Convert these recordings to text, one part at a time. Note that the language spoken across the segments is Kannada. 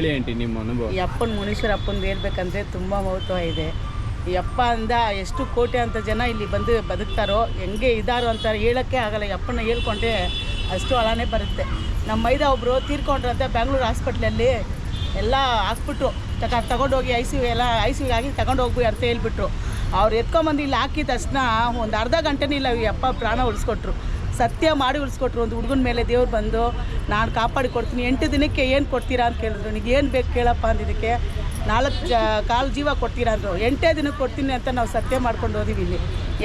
ಹೇಳಿ ಆಂಟಿ ನಿಮ್ಮ ಅನುಭವ. ಈ ಅಪ್ಪನ ಮುನೀಶ್ವರ ಅಪ್ಪಂದು ಹೇಳ್ಬೇಕಂದ್ರೆ ತುಂಬ ಮಹತ್ವ ಇದೆ. ಈ ಅಪ್ಪ ಅಂದ ಎಷ್ಟು ಕೋಟಿ ಅಂತ ಜನ ಇಲ್ಲಿ ಬಂದು ಬದುಕ್ತಾರೋ, ಹೆಂಗೆ ಇದ್ದಾರೋ ಅಂತ ಹೇಳೋಕ್ಕೆ ಆಗಲ್ಲ. ಈ ಅಪ್ಪನ ಹೇಳ್ಕೊಂಡ್ರೆ ಅಷ್ಟು ಅಳನೇ ಬರುತ್ತೆ. ನಮ್ಮ ಮೈದ ಒಬ್ಬರು ತೀರ್ಕೊಂಡ್ರಂತೆ ಬ್ಯಾಂಗ್ಳೂರು ಹಾಸ್ಪಿಟ್ಲಲ್ಲಿ ಎಲ್ಲ ಹಾಕ್ಬಿಟ್ರು, ತಗೊಂಡೋಗಿ ಐ ಸಿ ಯುಗೆ ಆಗಿ ತಗೊಂಡೋಗ್ಬಿಟ್ಟು ಅಂತ ಹೇಳ್ಬಿಟ್ರು. ಅವ್ರು ಎತ್ಕೊಂಬಂದು ಇಲ್ಲಿ ಹಾಕಿದ ತಕ್ಷಣ ಒಂದು ಅರ್ಧ ಗಂಟೆನೇ ಇಲ್ಲ ಈ ಅಪ್ಪ ಪ್ರಾಣ ಉಳಿಸ್ಕೊಟ್ರು, ಸತ್ಯ ಮಾಡಿ ಉಳಿಸ್ಕೊಟ್ರು. ಒಂದು ಹುಡುಗನ ಮೇಲೆ ದೇವ್ರು ಬಂದು ನಾನು ಕಾಪಾಡಿ ಕೊಡ್ತೀನಿ, 8 ದಿನಕ್ಕೆ ಏನು ಕೊಡ್ತೀರಾ ಅಂತ ಕೇಳಿದ್ರು. ನಿನಗೆ ಏನು ಬೇಕು ಕೇಳಪ್ಪ ಅಂದಿದ್ದಕ್ಕೆ 4 ಕಾಲು ಜೀವ ಕೊಡ್ತೀರಾ ಅಂದರು. 8 ದಿನಕ್ಕೆ ಕೊಡ್ತೀನಿ ಅಂತ ನಾವು ಸತ್ಯ ಮಾಡ್ಕೊಂಡು ಹೋದಿವಿ. ಇಲ್ಲಿ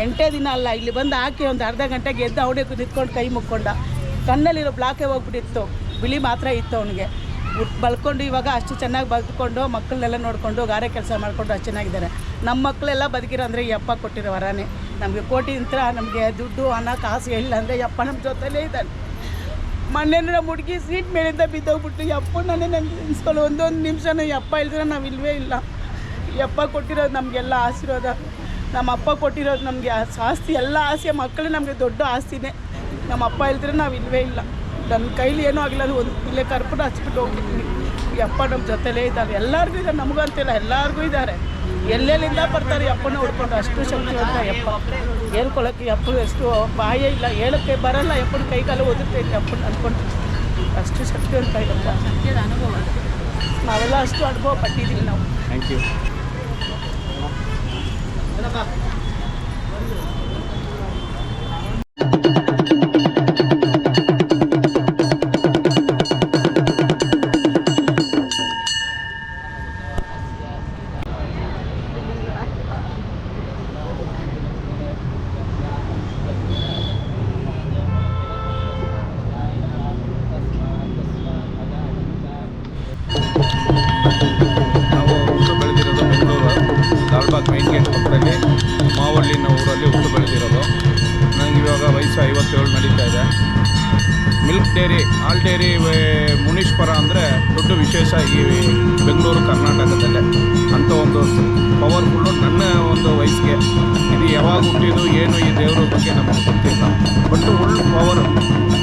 8 ದಿನ ಅಲ್ಲ, ಇಲ್ಲಿ ಬಂದು ಹಾಕಿ ಒಂದು ಅರ್ಧ ಗಂಟೆಗೆ ಎದ್ದು ಅವಡೆ ನಿಂತ್ಕೊಂಡು ಕೈ ಮುಕ್ಕೊಂಡ. ಕಣ್ಣಲ್ಲಿರೋ ಬ್ಲಾಕೇ ಹೋಗ್ಬಿಟ್ಟಿತ್ತು, ಬಿಳಿ ಮಾತ್ರ ಇತ್ತು ಅವನಿಗೆ. ಬಳ್ಕೊಂಡು ಇವಾಗ ಅಷ್ಟು ಚೆನ್ನಾಗಿ ಬದುಕೊಂಡು ಮಕ್ಕಳನ್ನೆಲ್ಲ ನೋಡಿಕೊಂಡು ಗಾರೆ ಕೆಲಸ ಮಾಡಿಕೊಂಡು ಅಷ್ಟು ಚೆನ್ನಾಗಿದ್ದಾರೆ. ನಮ್ಮ ಮಕ್ಕಳೆಲ್ಲ ಬದುಕಿರೋ ಅಂದರೆ ಈ ಅಪ್ಪ ಕೊಟ್ಟಿರೋ ವರನೇ. ನಮಗೆ ಕೋಟಿ ಅಂತ ನಮಗೆ ದುಡ್ಡು ಹಣ ಕಾಸು ಇಲ್ಲ ಅಂದರೆ ಯಪ್ಪ ನಮ್ಮ ಜೊತೆಲೇ ಇದ್ದಾನೆ. ಮೊನ್ನೆನೂ ನಮ್ಮ ಹುಡುಗಿ ಸೀಟ್ ಮೇಲಿಂದ ಬಿದ್ದೋಗ್ಬಿಟ್ಟು ಯಪ್ಪ ನಾನೇ ನನಗೆ ನೆನೆಸ್ಕೊಳ್ಳೋ ಒಂದೊಂದು ನಿಮಿಷನೂ ಯಪ್ಪ ಇಲ್ದ್ರೆ ನಾವು ಇಲ್ಲವೇ ಇಲ್ಲ. ಯಪ್ಪ ಕೊಟ್ಟಿರೋದು ನಮಗೆಲ್ಲ ಆಶೀರ್ವಾದ. ನಮ್ಮ ಅಪ್ಪ ಕೊಟ್ಟಿರೋದು ನಮಗೆ ಆಸ್ತಿ, ಎಲ್ಲ ಆಸೆ ಮಕ್ಕಳು ನಮಗೆ ದೊಡ್ಡ ಆಸ್ತಿನೇ. ನಮ್ಮ ಅಪ್ಪ ಇಲ್ದ್ರೆ ನಾವು ಇಲ್ಲವೇ ಇಲ್ಲ. ನನ್ನ ಕೈಲಿ ಏನೂ ಆಗಿಲ್ಲ, ಅದು ಒಂದು ಇಲ್ಲೇ ಕರ್ಪೂರ ಹಚ್ಬಿಟ್ಟು ಹೋಗ್ಬಿಡ್ತೀನಿ. ಈ ಅಪ್ಪ ನಮ್ಮ ಜೊತೆಲೇ ಇದ್ದಾರೆ, ಎಲ್ಲರಿಗೂ ಇದ್ದಾರೆ, ನಮಗಂತಿಲ್ಲ ಎಲ್ಲರಿಗೂ ಇದ್ದಾರೆ. ಎಲ್ಲೆಲ್ಲಿಂದ ಬರ್ತಾರೆ ಅಪ್ಪನ ಹುಡ್ಕೊಂಡು. ಅಷ್ಟು ಶಕ್ತಿವಂತ ಯಪ್ಪ, ಹೇಳ್ಕೊಳಕ್ಕೆ ಅಪ್ಪನ ಎಷ್ಟು ಬಾಯೇ ಇಲ್ಲ, ಹೇಳೋಕ್ಕೆ ಬರಲ್ಲ. ಯಪ್ಪನ ಕೈಗಾಲು ಓದುತ್ತೈತೆ ಅಪ್ಪನ ಅಂದ್ಕೊಂಡು. ಅಷ್ಟು ಶಕ್ತಿವಂತ ಯಪ್ಪ. ಅನುಭವ ನಾವೆಲ್ಲ ಅಷ್ಟು ಅನುಭವ ಪಟ್ಟಿದ್ದೀವಿ ನಾವು. Thank you. ನಾವು ಹುಟ್ಟು ಬೆಳೆದಿರೋದು ಬೆಂಗಳೂರು ಲಾಲ್ಬಾಗ್ ಮೈನ್ ಗೇಟ್ ಪಕ್ಕದಲ್ಲಿ ಮಾವಳ್ಳಿನ ಊರಲ್ಲಿ ಹುಟ್ಟು ಬೆಳೆದಿರೋದು. ನನಗೆ ಇವಾಗ ವಯಸ್ಸು 57 ನಡೀತಾ ಇದೆ. ಮಿಲ್ಕ್ ಡೈರಿ, ಹಾಲ್ ಡೈರಿ ಮುನೀಶ್ವರ ಅಂದರೆ ದೊಡ್ಡ ವಿಶೇಷ ಈ ಬೆಂಗಳೂರು ಕರ್ನಾಟಕದಲ್ಲೇ. ಅಂಥ ಒಂದು ಪವರ್ಫುಲ್ಲು ನನ್ನ ಒಂದು ವಯಸ್ಸಿಗೆ. ಇದು ಯಾವಾಗ ಹುಟ್ಟಿದ್ದು ಏನು ಈ ದೇವ್ರ ಬಗ್ಗೆ ನಮಗೆ ಗೊತ್ತಿಲ್ಲ, ಬಟ್ ಫುಲ್ ಪವರು.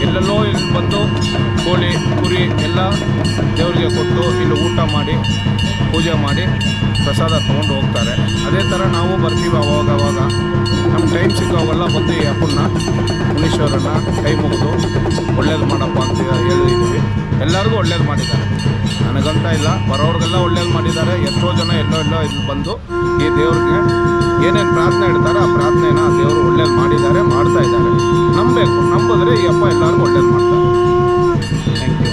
ಎಲ್ಲೆಲ್ಲೋ ಇಲ್ಲಿ ಬಂದು ಕೋಳಿ ಕುರಿ ಎಲ್ಲ ದೇವರಿಗೆ ಕೊಟ್ಟು ಇಲ್ಲಿ ಊಟ ಮಾಡಿ ಪೂಜೆ ಮಾಡಿ ಪ್ರಸಾದ ತೊಗೊಂಡು ಹೋಗ್ತಾರೆ. ಅದೇ ಥರ ನಾವು ಬರ್ತೀವಿ ಅವಾಗವಾಗ ನಮ್ಮ ಟೈಮ್ ಸಿಗೋವೆಲ್ಲ ಬಂದು ಈ ಅಪ್ಪನ್ನ ಮುನೀಶ್ವರನ ಕೈ ಮುಗಿದು ಒಳ್ಳೇದು ಮಾಡಪ್ಪ ಅಂತ ಹೇಳಿದ್ದೀವಿ. ಎಲ್ಲರಿಗೂ ಒಳ್ಳೇದು ಮಾಡಿದ್ದಾರೆ, ನನಗಂತ ಇಲ್ಲ, ಬರೋರಿಗೆಲ್ಲ ಒಳ್ಳೇದು ಮಾಡಿದ್ದಾರೆ. ಎಷ್ಟೋ ಜನ ಎಲ್ಲೋ ಇಲ್ಲಿ ಬಂದು ಈ ದೇವ್ರಿಗೆ ಏನೇನು ಪ್ರಾರ್ಥನೆ ಇಡ್ತಾರೆ ಆ ಪ್ರಾರ್ಥನೆನ ದೇವರು ಒಳ್ಳೇದು ಮಾಡಿದ್ದಾರೆ, ಮಾಡ್ತಾ ಇದ್ದಾರೆ. ನಂಬಬೇಕು, ನಂಬಿದ್ರೆ ಈ ಅಪ್ಪ ಎಲ್ಲರಿಗೂ ಒಳ್ಳೇದು ಮಾಡ್ತಾರೆ. Thank you.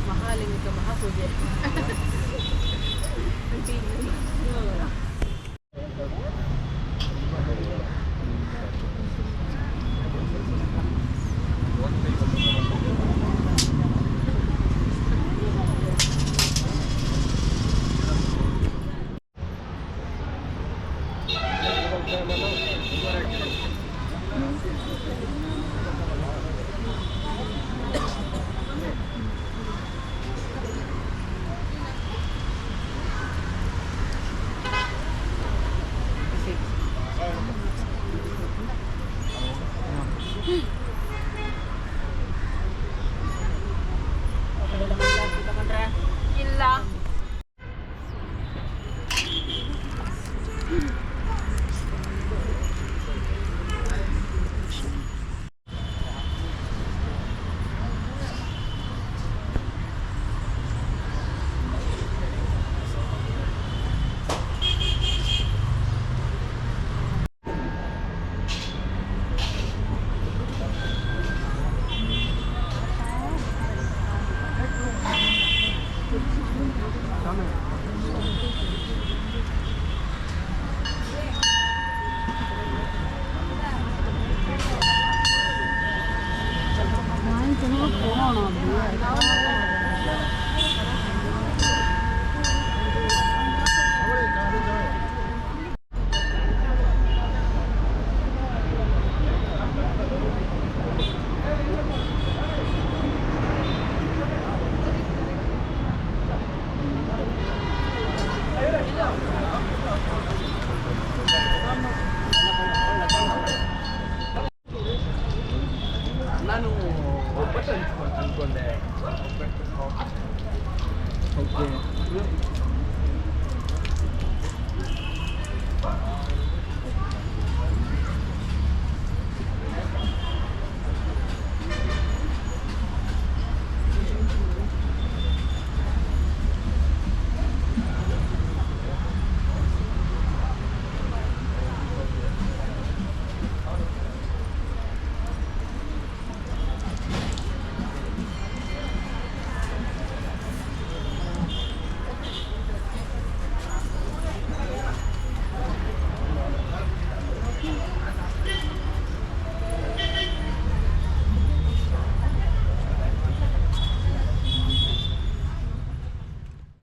ಮಹಾಲಿಂಗ ಮಹಾಪೂಜೆ. ಇಲ್ಲ ನಾವು